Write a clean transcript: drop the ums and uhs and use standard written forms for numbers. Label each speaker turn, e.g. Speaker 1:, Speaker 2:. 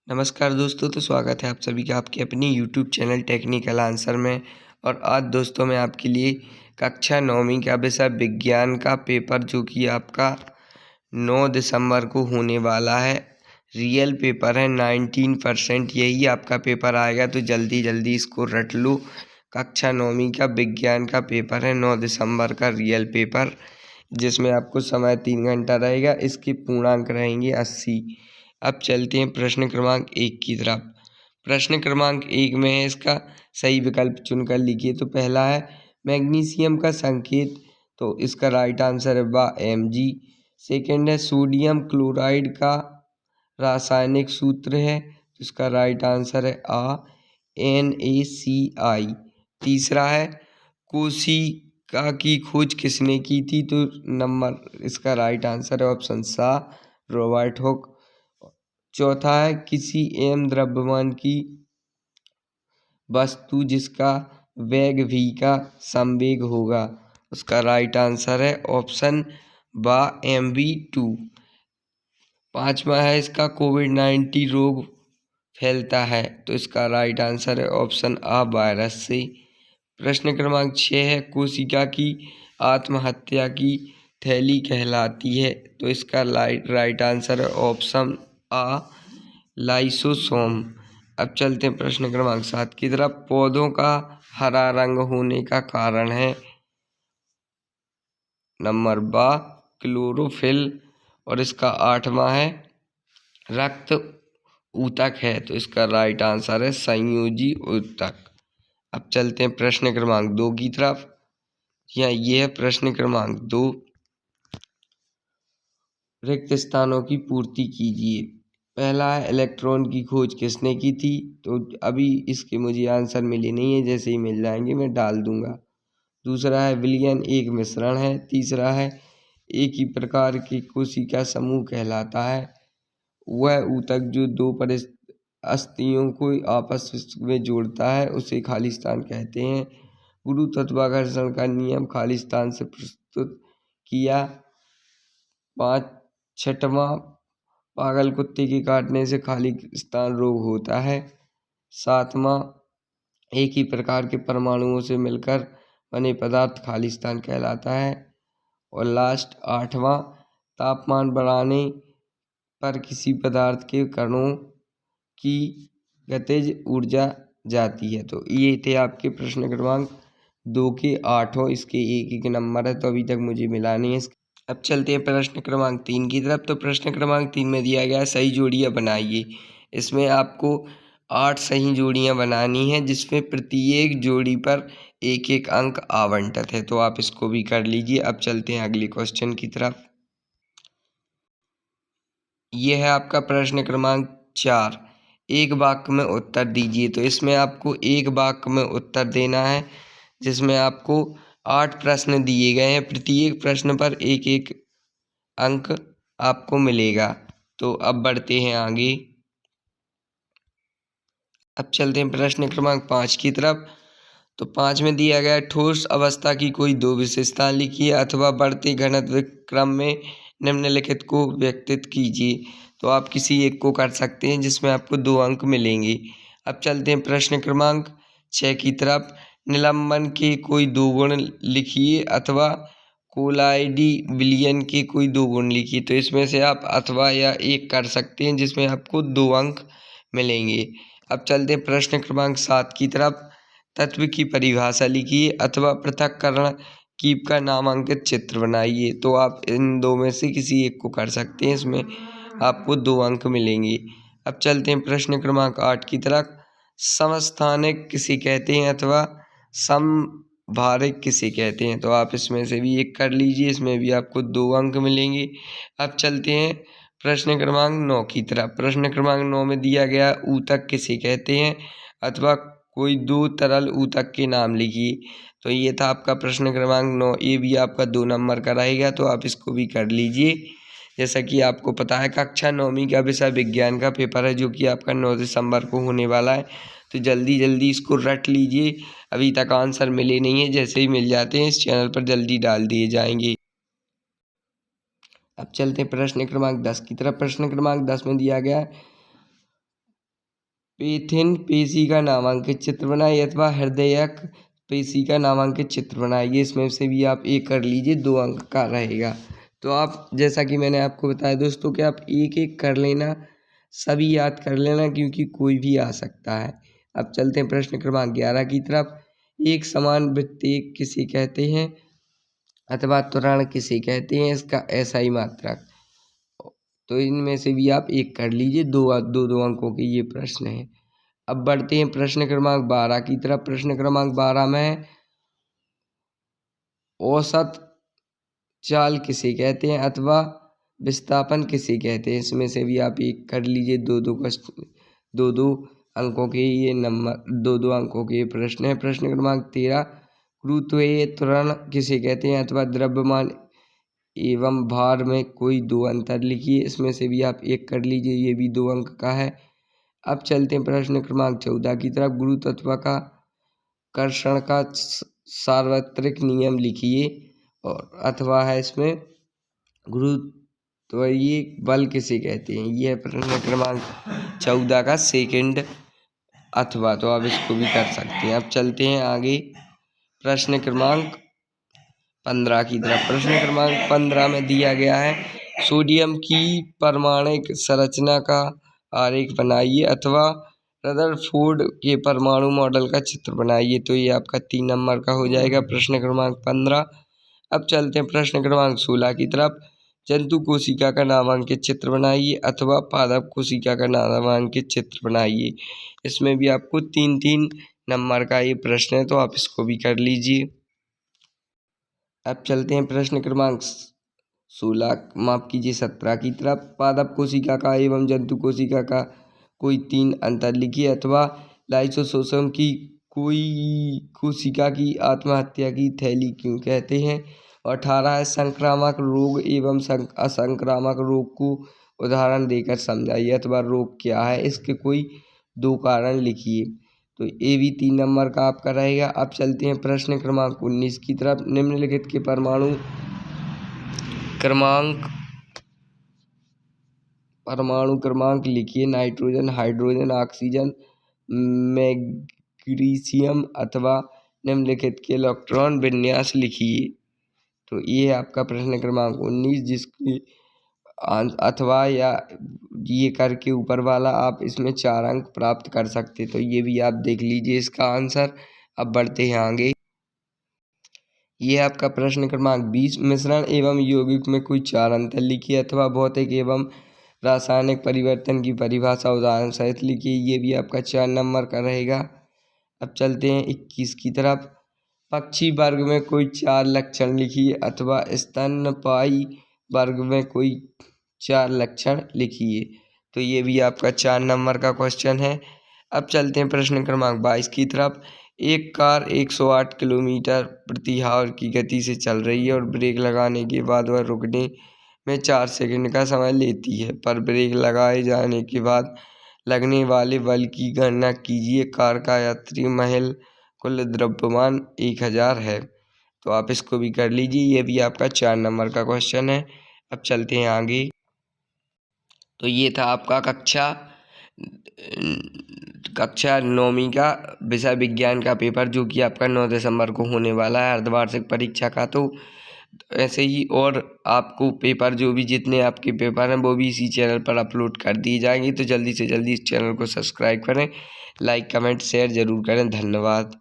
Speaker 1: नमस्कार दोस्तों, तो स्वागत है आप सभी का आपके अपनी यूट्यूब चैनल टेक्निकल आंसर में। और आज दोस्तों मैं आपके लिए कक्षा 9वीं का विषय विज्ञान का पेपर जो कि आपका 9 दिसंबर को होने वाला है। रियल पेपर है, 19% यही आपका पेपर आएगा, तो जल्दी जल्दी इसको रट लो। कक्षा 9वीं का विज्ञान का पेपर है, 9 दिसंबर का रियल पेपर, जिसमें आपको समय 3 घंटा रहेगा। इसके पूर्णांक रहेंगे 80। अब चलते हैं प्रश्न क्रमांक 1 की तरफ। प्रश्न क्रमांक 1 में है, इसका सही विकल्प चुनकर लिखिए। तो पहला है मैग्नीशियम का संकेत, तो इसका राइट आंसर है Mg। सेकेंड है सोडियम क्लोराइड का रासायनिक सूत्र है, तो इसका राइट आंसर है NaCl। तीसरा है कोशिका की खोज किसने की थी, तो इसका राइट आंसर है ऑप्शन सा, रॉबर्ट हुक। चौथा है किसी एम द्रव्यमान की वस्तु जिसका वेग v का समवेग होगा, उसका राइट आंसर है ऑप्शन mv2। पांचवा है इसका कोविड-19 रोग फैलता है, तो इसका राइट आंसर है ऑप्शन वायरस से। प्रश्न क्रमांक 6 है कोशिका की आत्महत्या की थैली कहलाती है, तो इसका राइट आंसर है ऑप्शन लाइसोसोम। अब चलते हैं प्रश्न क्रमांक 7 की तरफ। पौधों का हरा रंग होने का कारण है, नंबर क्लोरोफिल। और इसका 8वां है रक्त ऊतक है, तो इसका राइट आंसर है संयोजी ऊतक। अब चलते हैं प्रश्न क्रमांक 2 की तरफ। ये है प्रश्न क्रमांक 2, रिक्त स्थानों की पूर्ति कीजिए। पहला है इलेक्ट्रॉन की खोज किसने की थी, तो अभी इसके मुझे आंसर मिले नहीं है, जैसे ही मिल जाएंगे मैं डाल दूंगा। दूसरा है विलयन एक मिश्रण है। तीसरा है एक ही प्रकार की कोशिका समूह कहलाता है वह ऊतक जो दो अस्थियों को आपस में जोड़ता है, उसे खालिस्तान कहते हैं। गुरुत्वाकर्षण का नियम खालिस्तान से प्रस्तुत किया। छठवां पागल कुत्ते के काटने से खालिस्तान रोग होता है। सातवां एक ही प्रकार के परमाणुओं से मिलकर बने पदार्थ खालिस्तान कहलाता है। और लास्ट 8वां तापमान बढ़ाने पर किसी पदार्थ के कणों की गतिज ऊर्जा जाती है। तो ये थे आपके प्रश्न क्रमांक 2 के 8। इसके एक एक नंबर है, तो अभी तक मुझे मिला नहीं है। अब चलते हैं प्रश्न क्रमांक 3 की तरफ। तो प्रश्न क्रमांक 3 में दिया गया सही जोड़ियाँ बनाइए। इसमें आपको 8 सही जोड़ियाँ बनानी हैं, जिसमें प्रत्येक जोड़ी पर एक एक अंक आवंटित है, तो आप इसको भी कर लीजिए। अब चलते हैं अगले क्वेश्चन की तरफ। यह है आपका प्रश्न क्रमांक 4, एक वाक्य में उत्तर दीजिए। तो इसमें आपको एक वाक्य में उत्तर देना है, जिसमें आपको 8 प्रश्न दिए गए हैं, प्रत्येक प्रश्न पर एक एक अंक आपको मिलेगा। तो अब बढ़ते हैं आगे। अब चलते हैं प्रश्न क्रमांक 5 की तरफ। तो 5 में दिया गया ठोस अवस्था की कोई दो विशेषताएं लिखिए अथवा बढ़ते घनत्व क्रम में निम्नलिखित को व्यक्तित कीजिए। तो आप किसी एक को कर सकते हैं, जिसमें आपको 2 अंक मिलेंगे। अब चलते हैं प्रश्न क्रमांक 6 की तरफ। निलंबन के कोई 2 गुण लिखिए अथवा कोलाइडी विलयन के कोई 2 गुण लिखिए। तो इसमें से आप अथवा या एक कर सकते हैं, जिसमें आपको 2 अंक मिलेंगे। अब चलते हैं प्रश्न क्रमांक 7 की तरफ। तत्व की परिभाषा लिखिए अथवा पृथक्करण कीप का नामांकित चित्र बनाइए। तो आप इन 2 में से किसी एक को कर सकते हैं, इसमें आपको 2 अंक मिलेंगे। अब चलते हैं प्रश्न क्रमांक 8 की तरफ। समस्थानिक किसे कहते हैं अथवा समभारिक किसे कहते हैं, तो आप इसमें से भी एक कर लीजिए, इसमें भी आपको 2 अंक मिलेंगे। अब चलते हैं प्रश्न क्रमांक 9 की तरफ। प्रश्न क्रमांक 9 में दिया गया ऊतक किसे कहते हैं अथवा कोई 2 तरल ऊतक के नाम लिखिए। तो ये था आपका प्रश्न क्रमांक 9, ये भी आपका 2 नंबर का रहेगा, तो आप इसको भी कर लीजिए। जैसा कि आपको पता है कक्षा 9वीं का विषय विज्ञान का पेपर है, जो कि आपका 9 दिसंबर को होने वाला है, तो जल्दी जल्दी इसको रट लीजिए। अभी तक आंसर मिले नहीं है, जैसे ही मिल जाते हैं इस चैनल पर जल्दी डाल दिए जाएंगे। अब चलते हैं प्रश्न क्रमांक 10 की तरफ। प्रश्न क्रमांक 10 में दिया गया पेथिन पेशी का नामांकित चित्र बनाइए अथवा हृदयक पेशी का नामांकित चित्र बनाइए। इसमें से भी आप एक कर लीजिए, 2 अंक का रहेगा। तो आप जैसा कि मैंने आपको बताया दोस्तों कि आप एक एक कर लेना, सभी याद कर लेना, क्योंकि कोई भी आ सकता है। अब चलते हैं प्रश्न क्रमांक 11 की तरफ। एक समान वृत्तीय किसे कहते हैं अथवा त्वरण किसे कहते हैं, इसका SI मात्रक। तो इनमें से भी आप एक कर लीजिए, 2 अंकों के ये प्रश्न हैं। अब बढ़ते हैं प्रश्न क्रमांक 12 की तरफ। प्रश्न क्रमांक 12 में औसत चाल किसे कहते हैं अथवा विस्थापन किसे कहते हैं, इसमें से भी आप एक कर लीजिए। 2 अंकों के ये नंबर, 2 अंकों के ये प्रश्न है। प्रश्न क्रमांक 13 गुरुत्वीय त्वरण किसे कहते हैं अथवा द्रव्यमान एवं भार में कोई 2 अंतर लिखिए। इसमें से भी आप एक कर लीजिए, ये भी 2 अंक का है। अब चलते हैं प्रश्न क्रमांक 14 की तरफ। गुरुत्वाकर्षण का सार्वत्रिक नियम लिखिए, और अथवा है इसमें गुरुत्वीय बल किसे कहते हैं, यह प्रश्न क्रमांक 14 का सेकंड अथवा, तो आप इसको भी कर सकते हैं। अब चलते हैं आगे प्रश्न क्रमांक 15 की तरफ। प्रश्न क्रमांक 15 में दिया गया है सोडियम की परमाणुक संरचना का आरेख बनाइए अथवा रदरफोर्ड के परमाणु मॉडल का चित्र बनाइए। तो ये आपका 3 नंबर का हो जाएगा प्रश्न क्रमांक 15। अब चलते हैं प्रश्न क्रमांक 16 की तरफ। जंतु कोशिका का नामांकित चित्र बनाइए अथवा पादप कोशिका का नामांकित चित्र बनाइए। इसमें भी आपको 3 नंबर का ये प्रश्न है, तो आप इसको भी कर लीजिए। अब चलते हैं प्रश्न क्रमांक 17 की तरफ। पादप कोशिका का एवं जंतु कोशिका का कोई 3 अंतर लिखिए अथवा लाइसोसोम की कोई कोशिका की आत्महत्या की थैली क्यों कहते हैं। 18 है संक्रामक रोग एवं असंक्रामक रोग को उदाहरण देकर समझाइए अथवा रोग क्या है, इसके कोई 2 कारण लिखिए। तो ये भी 3 नंबर का आपका रहेगा। अब चलते हैं प्रश्न क्रमांक 19 की तरफ। निम्नलिखित के परमाणु क्रमांक लिखिए। नाइट्रोजन, हाइड्रोजन, ऑक्सीजन, मैग्नीशियम अथवा निम्नलिखित के इलेक्ट्रॉन विन्यास लिखिए। तो ये आपका प्रश्न क्रमांक 19, जिसकी अथवा या ये करके ऊपर वाला आप इसमें 4 अंक प्राप्त कर सकते। तो ये भी आप देख लीजिए इसका आंसर। अब बढ़ते हैं आगे। ये आपका प्रश्न क्रमांक 20, मिश्रण एवं यौगिक में कोई 4 अंतर लिखिए अथवा भौतिक एवं रासायनिक परिवर्तन की परिभाषा उदाहरण सहित लिखिए। ये भी आपका 4 नंबर का रहेगा। अब चलते हैं 21 की तरफ। पक्षी वर्ग में कोई 4 लक्षण लिखिए अथवा स्तनपायी वर्ग में कोई 4 लक्षण लिखिए। तो ये भी आपका 4 नंबर का क्वेश्चन है। अब चलते हैं प्रश्न क्रमांक 22 की तरफ। एक कार 108 किलोमीटर प्रति आवर की गति से चल रही है और ब्रेक लगाने के बाद वह रुकने में 4 सेकंड का समय लेती है, पर ब्रेक लगाए जाने के बाद लगने वाले बल की गणना कीजिए। कार का यात्री महल कुल द्रव्यमान 1000 है। तो आप इसको भी कर लीजिए, ये भी आपका 4 नंबर का क्वेश्चन है। अब चलते हैं आगे। तो ये था आपका कक्षा 9वीं का विषय विज्ञान का पेपर, जो कि आपका 9 दिसंबर को होने वाला है, अर्धवार्षिक परीक्षा का। तो ऐसे ही और आपको पेपर, जो भी जितने आपके पेपर हैं, वो भी इसी चैनल पर अपलोड कर दिए जाएंगे। तो जल्दी से जल्दी इस चैनल को सब्सक्राइब करें, लाइक कमेंट शेयर ज़रूर करें। धन्यवाद।